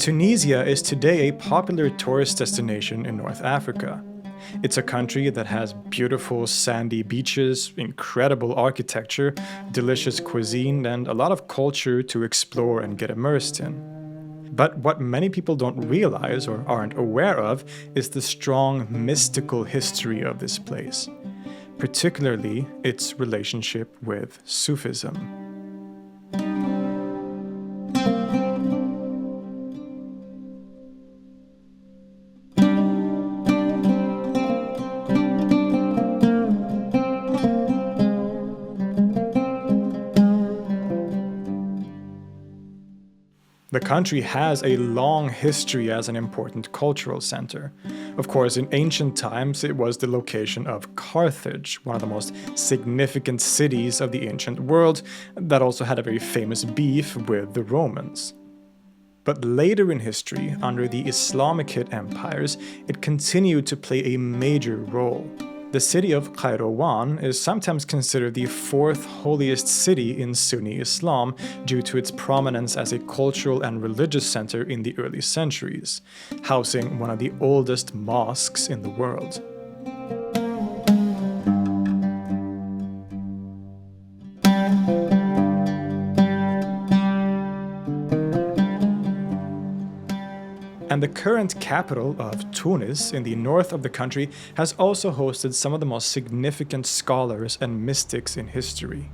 Tunisia is today a popular tourist destination in North Africa. It's a country that has beautiful sandy beaches, incredible architecture, delicious cuisine, and a lot of culture to explore and get immersed in. But what many people don't realize or aren't aware of is the strong mystical history of this place, particularly its relationship with Sufism. The country has a long history as an important cultural center. Of course, in ancient times, it was the location of Carthage, one of the most significant cities of the ancient world, that also had a very famous beef with the Romans. But later in history, under the Islamic empires, it continued to play a major role. The city of Kairouan is sometimes considered the fourth holiest city in Sunni Islam due to its prominence as a cultural and religious center in the early centuries, housing one of the oldest mosques in the world. And the current capital of Tunis, in the north of the country, has also hosted some of the most significant scholars and mystics in history.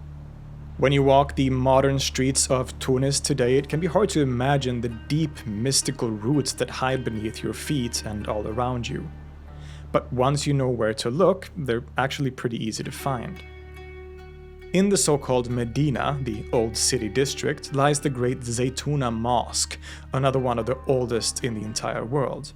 When you walk the modern streets of Tunis today, it can be hard to imagine the deep mystical roots that hide beneath your feet and all around you. But once you know where to look, they're actually pretty easy to find. In the so-called Medina, the old city district, lies the great Zaytuna Mosque, another one of the oldest in the entire world.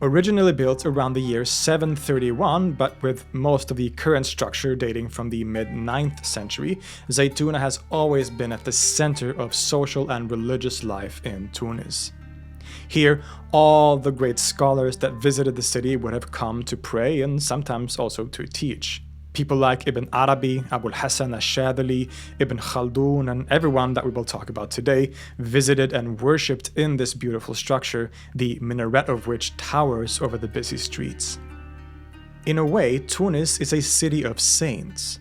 Originally built around the year 731, but with most of the current structure dating from the mid-9th century, Zaytuna has always been at the center of social and religious life in Tunis. Here, all the great scholars that visited the city would have come to pray and sometimes also to teach. People like Ibn Arabi, Abu al-Hassan al-Shadili, Ibn Khaldun, and everyone that we will talk about today visited and worshipped in this beautiful structure, the minaret of which towers over the busy streets. In a way, Tunis is a city of saints.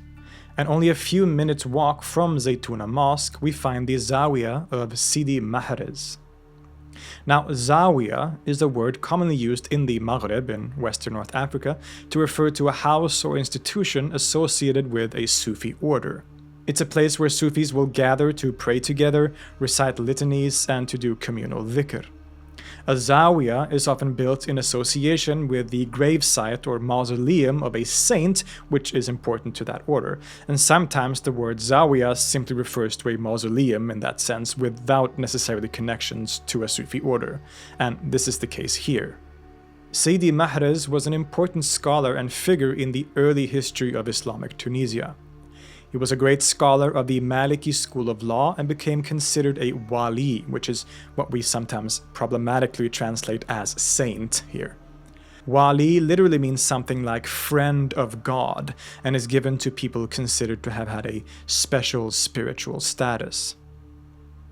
And only a few minutes' walk from Zaytuna Mosque, we find the Zawiya of Sidi Mahrez. Now, Zawiya is a word commonly used in the Maghreb in Western North Africa to refer to a house or institution associated with a Sufi order. It's a place where Sufis will gather to pray together, recite litanies, and to do communal dhikr. A Zawiya is often built in association with the gravesite or mausoleum of a saint, which is important to that order, and sometimes the word Zawiya simply refers to a mausoleum in that sense without necessarily connections to a Sufi order, and this is the case here. Sidi Mahrez was an important scholar and figure in the early history of Islamic Tunisia. He was a great scholar of the Maliki school of law and became considered a wali, which is what we sometimes problematically translate as saint here. Wali literally means something like friend of God and is given to people considered to have had a special spiritual status.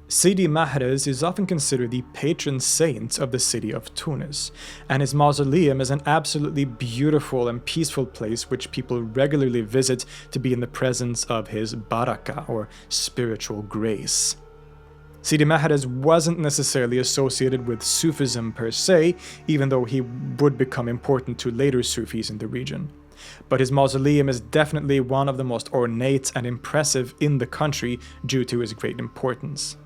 Sidi Mahrez is often considered the patron saint of the city of Tunis, and his mausoleum is an absolutely beautiful and peaceful place which people regularly visit to be in the presence of his baraka, or spiritual grace. Sidi Mahrez wasn't necessarily associated with Sufism per se, even though he would become important to later Sufis in the region. But his mausoleum is definitely one of the most ornate and impressive in the country due to his great importance.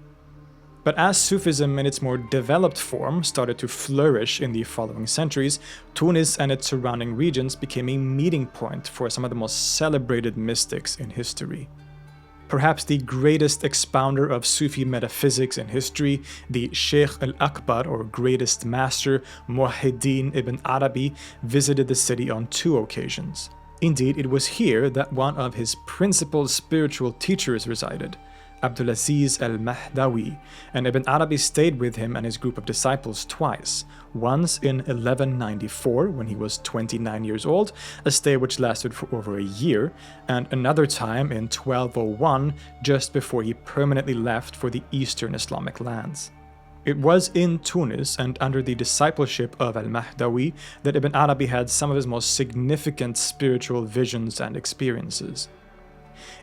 But as Sufism in its more developed form started to flourish in the following centuries, Tunis and its surrounding regions became a meeting point for some of the most celebrated mystics in history. Perhaps the greatest expounder of Sufi metaphysics in history, the Sheikh al-Akbar, or greatest master, Muhyiddin ibn Arabi, visited the city on 2 occasions. Indeed, it was here that one of his principal spiritual teachers resided, Abdulaziz al-Mahdawi, and Ibn Arabi stayed with him and his group of disciples twice, once in 1194 when he was 29 years old, a stay which lasted for over a year, and another time in 1201 just before he permanently left for the Eastern Islamic lands. It was in Tunis and under the discipleship of al-Mahdawi that Ibn Arabi had some of his most significant spiritual visions and experiences.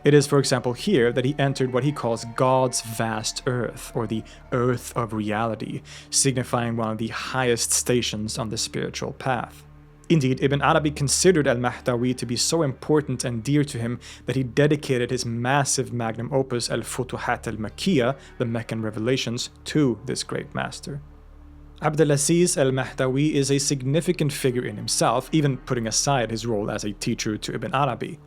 It is, for example, here that he entered what he calls God's vast earth, or the earth of reality, signifying one of the highest stations on the spiritual path. Indeed, Ibn Arabi considered al-Mahdawi to be so important and dear to him that he dedicated his massive magnum opus al-Futuhat al-Makkiyah, the Meccan Revelations, to this great master. Abdulaziz al-Mahdawi is a significant figure in himself, even putting aside his role as a teacher to Ibn Arabi.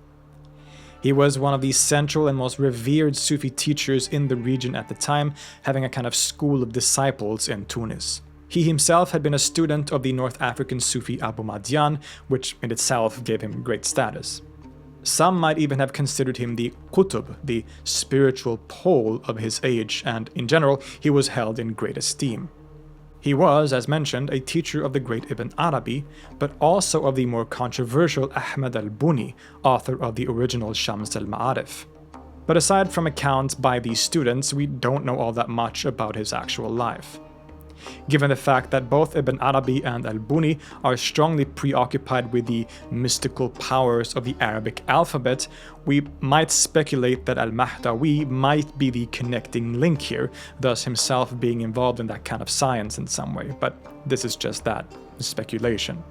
He was one of the central and most revered Sufi teachers in the region at the time, having a kind of school of disciples in Tunis. He himself had been a student of the North African Sufi Abu Madian, which in itself gave him great status. Some might even have considered him the Qutb, the spiritual pole of his age, and in general, he was held in great esteem. He was, as mentioned, a teacher of the great Ibn Arabi, but also of the more controversial Ahmad al-Buni, author of the original Shams al-Ma'arif. But aside from accounts by these students, we don't know all that much about his actual life. Given the fact that both Ibn Arabi and al-Buni are strongly preoccupied with the mystical powers of the Arabic alphabet, we might speculate that al-Mahdawi might be the connecting link here, thus himself being involved in that kind of science in some way, but this is just that, speculation.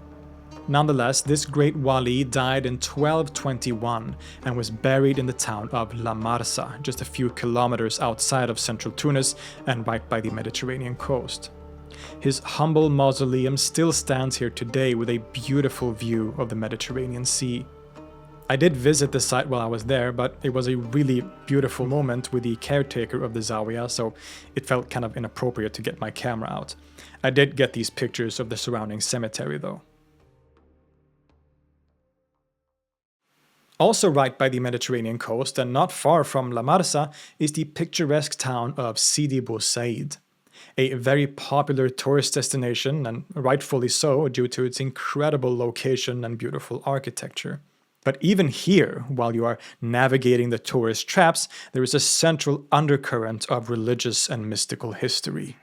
Nonetheless, this great wali died in 1221 and was buried in the town of La Marsa, just a few kilometers outside of central Tunis and right by the Mediterranean coast. His humble mausoleum still stands here today with a beautiful view of the Mediterranean Sea. I did visit the site while I was there, but it was a really beautiful moment with the caretaker of the Zawiya, so it felt kind of inappropriate to get my camera out. I did get these pictures of the surrounding cemetery though. Also right by the Mediterranean coast and not far from La Marsa is the picturesque town of Sidi Bou Said, a very popular tourist destination, and rightfully so due to its incredible location and beautiful architecture. But even here, while you are navigating the tourist traps, there is a central undercurrent of religious and mystical history.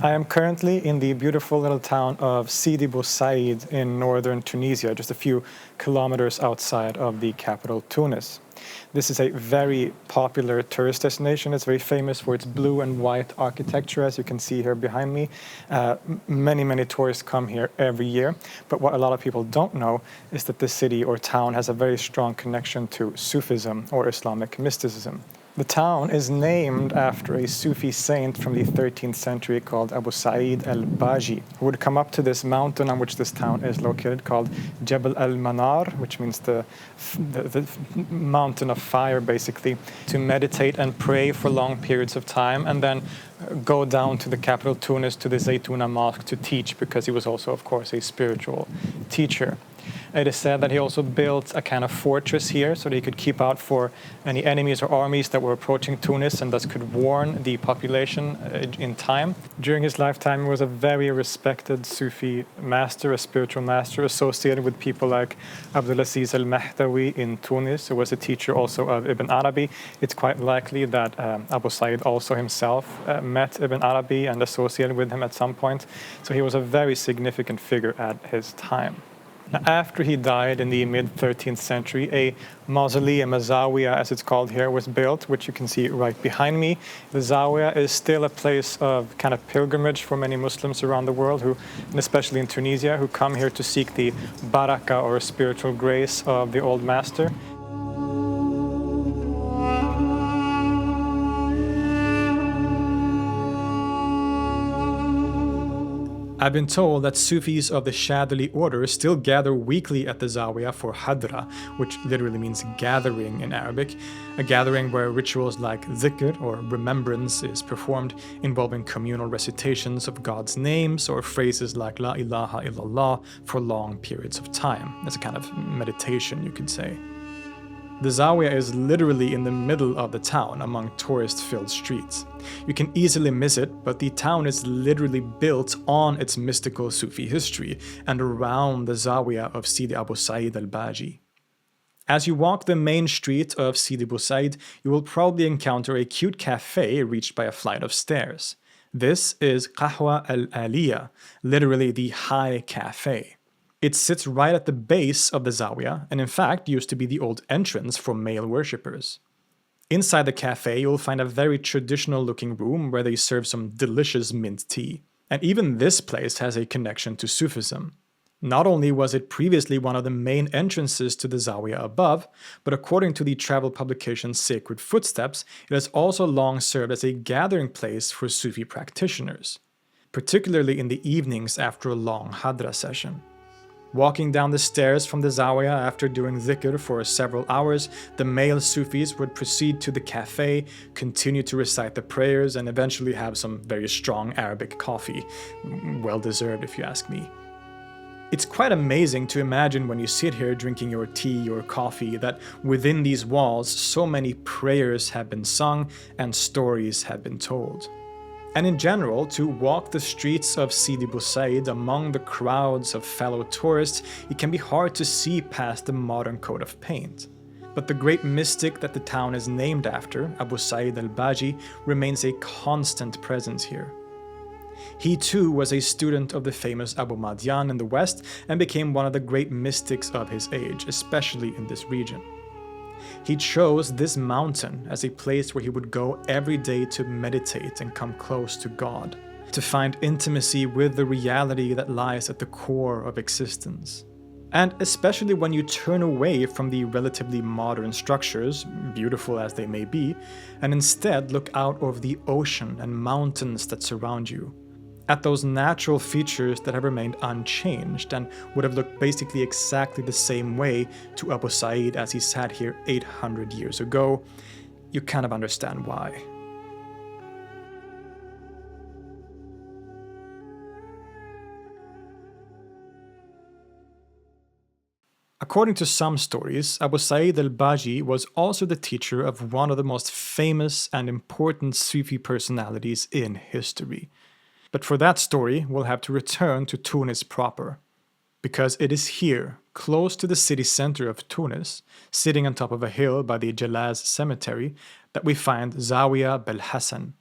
I am currently in the beautiful little town of Sidi Bou Said in northern Tunisia, just a few kilometers outside of the capital Tunis. This is a very popular tourist destination. It's very famous for its blue and white architecture, as you can see here behind me. Many tourists come here every year. But what a lot of people don't know is that this city or town has a very strong connection to Sufism or Islamic mysticism. The town is named after a Sufi saint from the 13th century called Abu Sa'id al-Baji, who would come up to this mountain on which this town is located called Jabal al-Manar, which means the mountain of fire, basically, to meditate and pray for long periods of time, and then go down to the capital Tunis to the Zaytuna Mosque to teach, because he was also, of course, a spiritual teacher. It is said that he also built a kind of fortress here so that he could keep out for any enemies or armies that were approaching Tunis, and thus could warn the population in time. During his lifetime, he was a very respected Sufi master, a spiritual master, associated with people like Abdulaziz al-Mahdawi in Tunis, who was a teacher also of Ibn Arabi. It's quite likely that Abu Said also himself met Ibn Arabi and associated with him at some point. So he was a very significant figure at his time. Now, after he died in the mid-13th century, a mausoleum, a zawiya as it's called here, was built, which you can see right behind me. The zawiya is still a place of kind of pilgrimage for many Muslims around the world, and especially in Tunisia, who come here to seek the barakah or spiritual grace of the old master. I've been told that Sufis of the Shadili order still gather weekly at the Zawiya for Hadra, which literally means gathering in Arabic, a gathering where rituals like dhikr, or remembrance, is performed, involving communal recitations of God's names or phrases like La ilaha illallah for long periods of time. It's a kind of meditation, you could say. The Zawiya is literally in the middle of the town among tourist-filled streets. You can easily miss it, but the town is literally built on its mystical Sufi history and around the Zawiya of Sidi Bou Said al-Baji. As you walk the main street of Sidi Bou Said, you will probably encounter a cute cafe reached by a flight of stairs. This is Qahwa al-Aliyah, literally the high cafe. It sits right at the base of the Zawiya and in fact used to be the old entrance for male worshippers. Inside the cafe you'll find a very traditional looking room where they serve some delicious mint tea. And even this place has a connection to Sufism. Not only was it previously one of the main entrances to the Zawiya above, but according to the travel publication Sacred Footsteps, it has also long served as a gathering place for Sufi practitioners, particularly in the evenings after a long hadra session. Walking down the stairs from the Zawiya after doing dhikr for several hours, the male Sufis would proceed to the cafe, continue to recite the prayers, and eventually have some very strong Arabic coffee. Well deserved if you ask me. It's quite amazing to imagine when you sit here drinking your tea or coffee that within these walls so many prayers have been sung and stories have been told. And in general, to walk the streets of Sidi Bou Said among the crowds of fellow tourists, it can be hard to see past the modern coat of paint. But the great mystic that the town is named after, Abu Said al-Baji, remains a constant presence here. He too was a student of the famous Abu Madian in the west and became one of the great mystics of his age, especially in this region. He chose this mountain as a place where he would go every day to meditate and come close to God, to find intimacy with the reality that lies at the core of existence. And especially when you turn away from the relatively modern structures, beautiful as they may be, and instead look out over the ocean and mountains that surround you, at those natural features that have remained unchanged and would have looked basically exactly the same way to Abu Said as he sat here 800 years ago, you kind of understand why. According to some stories, Abu Said al-Baji was also the teacher of one of the most famous and important Sufi personalities in history. But for that story, we'll have to return to Tunis proper, because it is here, close to the city center of Tunis, sitting on top of a hill by the Jalaz cemetery, that we find Zawiya Bel Hassan.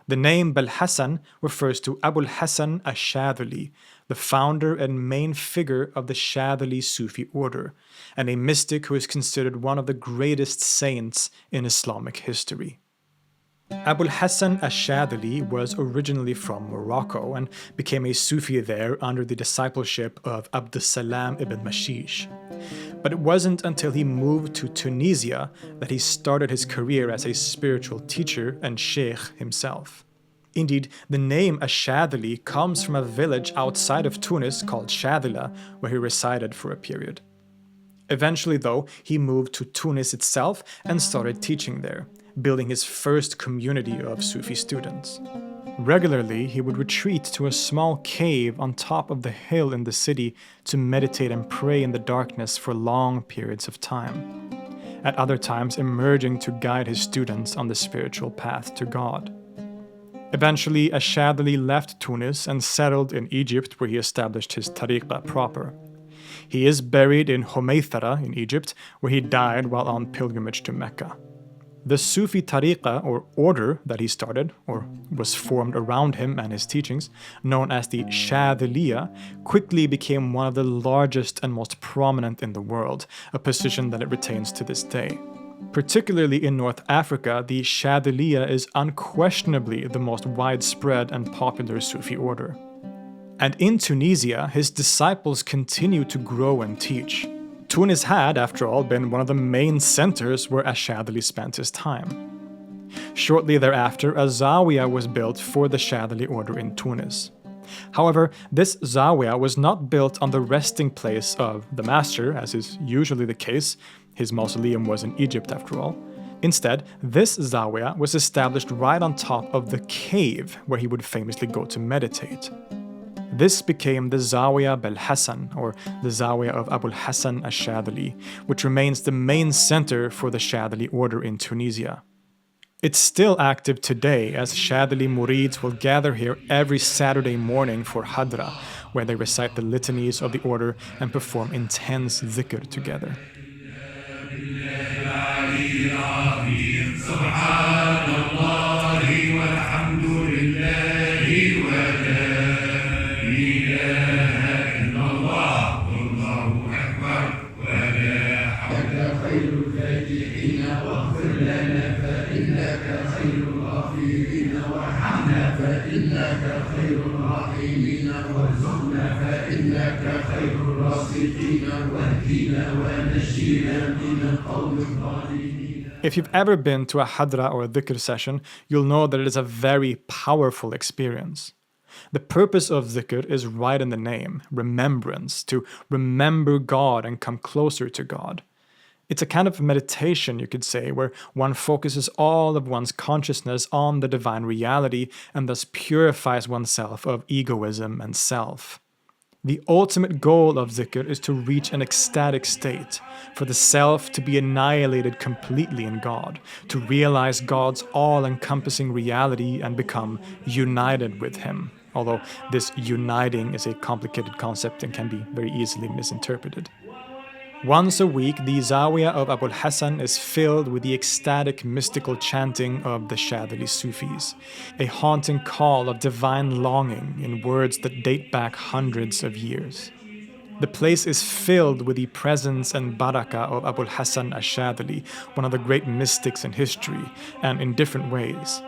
The name Bel Hassan refers to Abul Hassan ash-Shadhili, the founder and main figure of the Shadhili Sufi order, and a mystic who is considered one of the greatest saints in Islamic history. Abul Hassan ash-Shadhili was originally from Morocco and became a Sufi there under the discipleship of Abdussalam ibn Mashish. But it wasn't until he moved to Tunisia that he started his career as a spiritual teacher and sheikh himself. Indeed, the name ash-Shadhili comes from a village outside of Tunis called Shadhila, where he resided for a period. Eventually, though, he moved to Tunis itself and started teaching there, building his first community of Sufi students. Regularly, he would retreat to a small cave on top of the hill in the city to meditate and pray in the darkness for long periods of time, at other times emerging to guide his students on the spiritual path to God. Eventually, ash-Shadhili left Tunis and settled in Egypt, where he established his tariqah proper. He is buried in Homeithara in Egypt, where he died while on pilgrimage to Mecca. The Sufi tariqah, or order, that he started, or was formed around him and his teachings, known as the Shadhiliya, quickly became one of the largest and most prominent in the world, a position that it retains to this day. Particularly in North Africa, the Shadhiliya is unquestionably the most widespread and popular Sufi order. And in Tunisia, his disciples continue to grow and teach. Tunis had, after all, been one of the main centers where ash-Shadhili spent his time. Shortly thereafter, a Zawiya was built for the Shadhili order in Tunis. However, this Zawiya was not built on the resting place of the master, as is usually the case. His mausoleum was in Egypt, after all. Instead, this Zawiya was established right on top of the cave where he would famously go to meditate. This became the Zawiya Bel Hassan, or the Zawiya of Abul Hassan al-Shadhili, which remains the main center for the Shadhili order in Tunisia. It's still active today, as Shadhili Murids will gather here every Saturday morning for Hadra, where they recite the litanies of the order and perform intense dhikr together. If you've ever been to a hadra or a dhikr session, you'll know that it is a very powerful experience. The purpose of dhikr is right in the name, remembrance, to remember God and come closer to God. It's a kind of meditation, you could say, where one focuses all of one's consciousness on the divine reality and thus purifies oneself of egoism and self. The ultimate goal of dhikr is to reach an ecstatic state, for the self to be annihilated completely in God, to realize God's all-encompassing reality and become united with Him. Although this uniting is a complicated concept and can be very easily misinterpreted. Once a week, the Zawiya of Abul Hassan is filled with the ecstatic mystical chanting of the Shadhili Sufis, a haunting call of divine longing in words that date back hundreds of years. The place is filled with the presence and barakah of Abul Hassan al-Shadhili, one of the great mystics in history, and in different ways.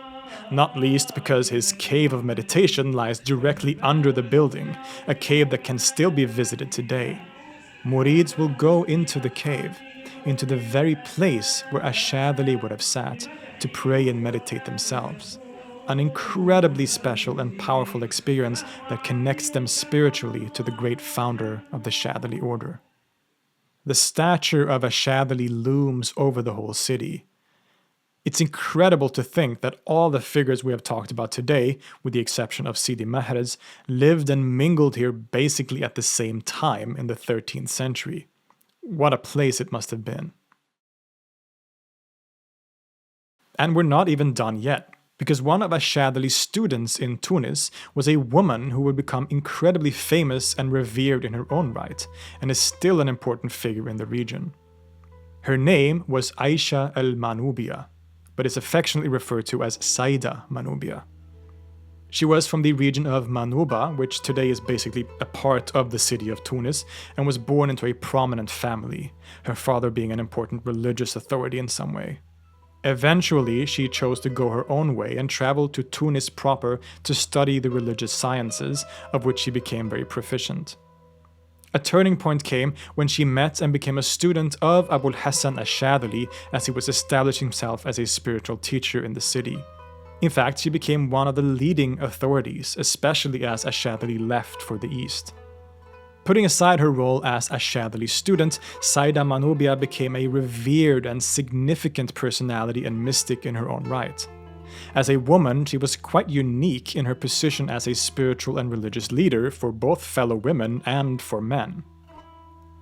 Not least because his cave of meditation lies directly under the building, a cave that can still be visited today. Murids will go into the cave, into the very place where al-Shadhili would have sat to pray and meditate themselves. An incredibly special and powerful experience that connects them spiritually to the great founder of the Shadhili order. The stature of al-Shadhili looms over the whole city. It's incredible to think that all the figures we have talked about today, with the exception of Sidi Mahrez, lived and mingled here basically at the same time in the 13th century. What a place it must have been. And we're not even done yet, because one of al-Shadhili's students in Tunis was a woman who would become incredibly famous and revered in her own right, and is still an important figure in the region. Her name was Aisha al-Manobia, but is affectionately referred to as Saida Manobia. She was from the region of Manouba, which today is basically a part of the city of Tunis, and was born into a prominent family, her father being an important religious authority in some way. Eventually, she chose to go her own way and traveled to Tunis proper to study the religious sciences, of which she became very proficient. A turning point came when she met and became a student of Abul Hassan al-Shadhili as he was establishing himself as a spiritual teacher in the city. In fact, she became one of the leading authorities, especially as al-Shadhili left for the east. Putting aside her role as al-Shadhili student, Saida Manobia became a revered and significant personality and mystic in her own right. As a woman, she was quite unique in her position as a spiritual and religious leader for both fellow women and for men.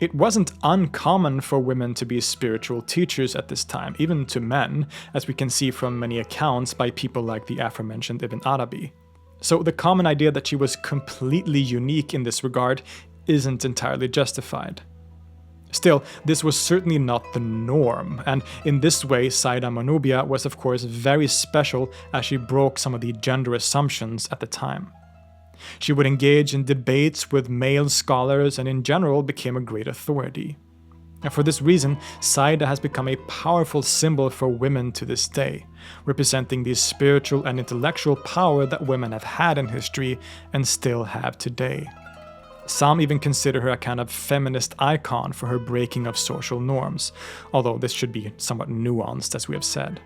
It wasn't uncommon for women to be spiritual teachers at this time, even to men, as we can see from many accounts by people like the aforementioned Ibn Arabi. So the common idea that she was completely unique in this regard isn't entirely justified. Still, this was certainly not the norm, and in this way Saida Manobia was of course very special as she broke some of the gender assumptions at the time. She would engage in debates with male scholars and in general became a great authority. And for this reason, Saida has become a powerful symbol for women to this day, representing the spiritual and intellectual power that women have had in history and still have today. Some even consider her a kind of feminist icon for her breaking of social norms, although this should be somewhat nuanced, as we have said.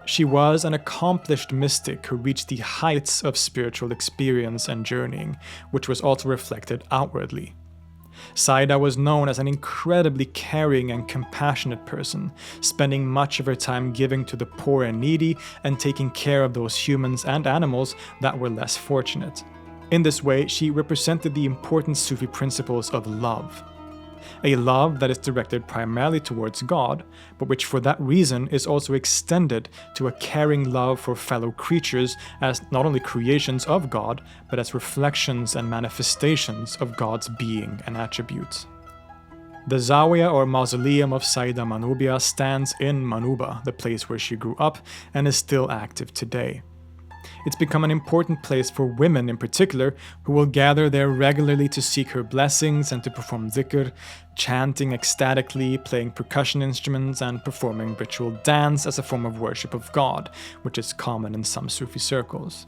She was an accomplished mystic who reached the heights of spiritual experience and journeying, which was also reflected outwardly. Saida was known as an incredibly caring and compassionate person, spending much of her time giving to the poor and needy and taking care of those humans and animals that were less fortunate. In this way, she represented the important Sufi principles of love. A love that is directed primarily towards God, but which for that reason is also extended to a caring love for fellow creatures as not only creations of God, but as reflections and manifestations of God's being and attributes. The Zawiya or mausoleum of Saida Manobia stands in Manuba, the place where she grew up, and is still active today. It's become an important place for women in particular, who will gather there regularly to seek her blessings and to perform dhikr, chanting ecstatically, playing percussion instruments, and performing ritual dance as a form of worship of God, which is common in some Sufi circles.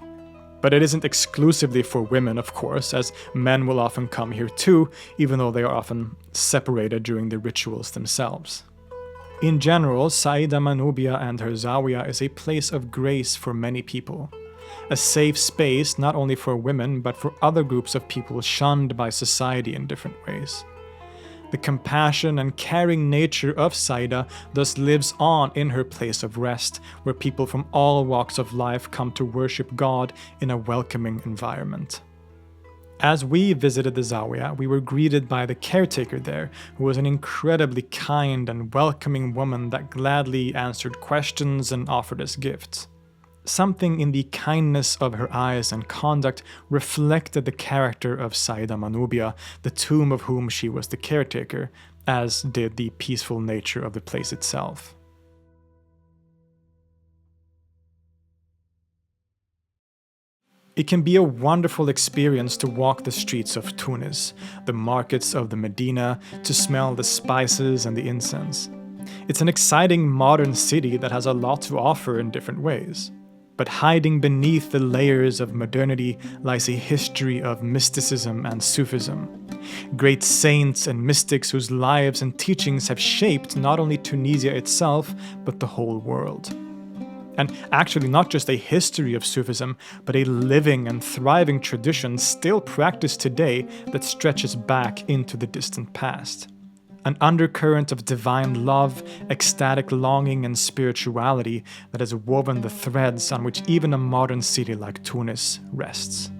But it isn't exclusively for women, of course, as men will often come here too, even though they are often separated during the rituals themselves. In general, Saida Manobia and her Zawiya is a place of grace for many people. A safe space not only for women, but for other groups of people shunned by society in different ways. The compassion and caring nature of Saida thus lives on in her place of rest, where people from all walks of life come to worship God in a welcoming environment. As we visited the Zawiya, we were greeted by the caretaker there, who was an incredibly kind and welcoming woman that gladly answered questions and offered us gifts. Something in the kindness of her eyes and conduct reflected the character of Saida Manobia, the tomb of whom she was the caretaker, as did the peaceful nature of the place itself. It can be a wonderful experience to walk the streets of Tunis, the markets of the Medina, to smell the spices and the incense. It's an exciting modern city that has a lot to offer in different ways. But hiding beneath the layers of modernity lies a history of mysticism and Sufism. Great saints and mystics whose lives and teachings have shaped not only Tunisia itself, but the whole world. And actually not just a history of Sufism, but a living and thriving tradition still practiced today that stretches back into the distant past. An undercurrent of divine love, ecstatic longing, and spirituality that has woven the threads on which even a modern city like Tunis rests.